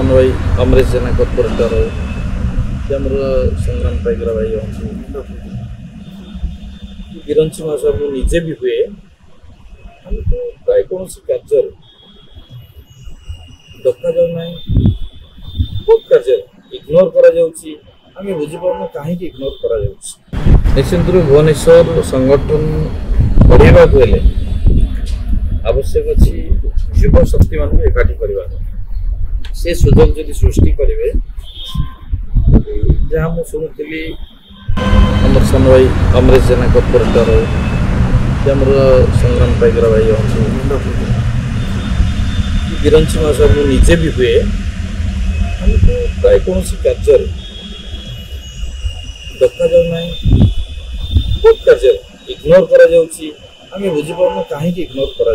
सान भाई अमरेश जेना कॉर्पोरेटर आमर संग्राम पाइकरा भाई बिरंची मास निजे भी हुए हमको प्राय कौन कार्य देखा जाऊना बहुत कार्य इग्नोर करें बुझीपार कहीं इग्नोर कर निश्चित रूप भुवनेश्वर संगठन बढ़ावा आवश्यक अच्छी युव शक्ति मान एकाठी करवा से सुजोग जदि सृष्टि करेंगे जहाँ मुझे शुणुली आमर सान भाई अमरेश जेना कॉर्पोरेटर आमर संग्राम पाइकरा भाई बिरंची मास निजे भी हुए हमको प्राय कौन कार्य देखा जाऊना बहुत कार्य इग्नोर करें बुझीपार कहीं इग्नोर कर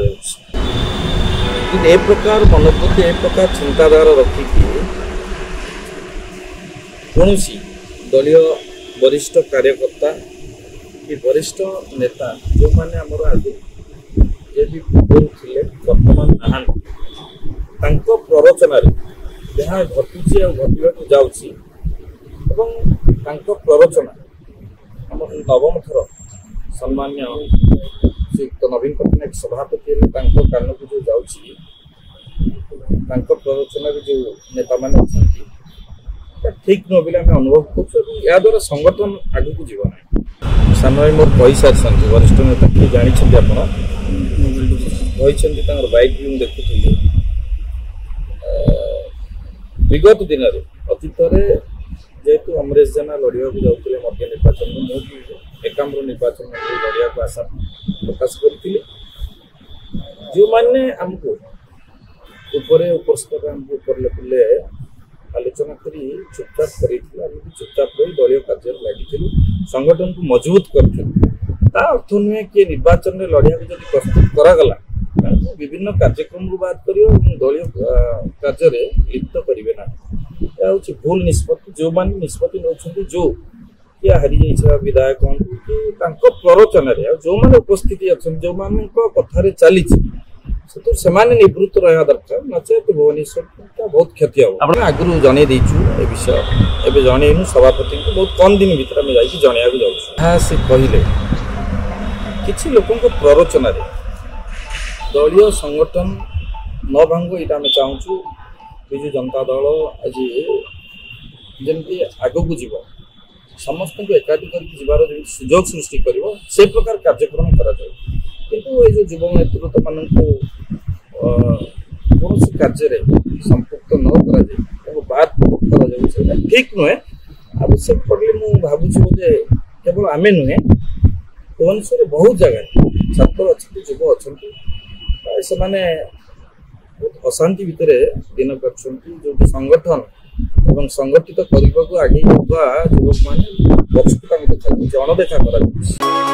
प्रकार मन प्रति ए प्रकार चिंताधारा रखिकी कौन दलीय वरिष्ठ कार्यकर्ता कि वरिष्ठ नेता जो मैंने आमर आगे जे भी पूर्व थे बर्तमान नहां प्ररोचन जहाँ घटुची घटवा जाऊँगी प्ररोचना आम नवम थर सम्मान्य श्रीयुक्त नवीन पट्टनायक सभापति कान को जो जाऊँगी प्ररोचन जो नेता मान अच्छा ठीक नुह बोले आम अनुभव कर द्वारा संगठन आगे को जीव ना सान भाई मोर कही सारी वरिष्ठ नेता किए जानते आप बैक भी देखुली विगत दिन में अतीत जेहेतु अमरेश जेना लड़ाक जाते मध्य निर्वाचन मुझे एकाम्र निर्वाचन लड़ाक आशा प्रकाश करी जो मैंने आमको उपस्तर आमको ऊपर लेवल आलोचना करी चुपचाप कर चुपचाप रही दलीय कार्य लगी संगठन को मजबूत कर अर्थ नुहे कि निर्वाचन में लड़ाक जब प्रस्तुत करागला विभिन्न कार्यक्रम को बात कर दलीय कार्य लिप्त करेंगे ना यह हूँ भूल निष्पत्ति जो मैंने निष्पत्ति नौ जो किए हारी जा विधायक हूँ प्ररोचन जो मैंने उपस्थिति अच्छा जो मान कथार चली से निवृत्त रहा दरकार नचेत भुवनेश्वर बहुत क्षति हम आगु जन देचु ए विषय एवं जनईनु सभापति को बहुत कम दिन भर आम जा जनवाक जाऊँ से कहले कि लोक प्ररोचन दलीय संगठन न भांग ये आम चाहूँ विजु जनता दल आज जमी आग को जीव समस्त को एकाठी कर सुजोग सृष्टि कर से प्रकार कार्यक्रम करा किंतु ये युव नेतृत्व मान कौन कार्य संपुक्त न कर बात कर ठीक नुहे आवश्यक पड़े मुझे भावुँ बोधे केवल आम नुहे भुवनेश्वर बहुत जगह छात्र अच्छा युव अच्छा से बहुत अशांति भितर दिन कर जो संगठन और संगठित करने को आगे युवक मैंने पक्ष को देखा अणदेखा कर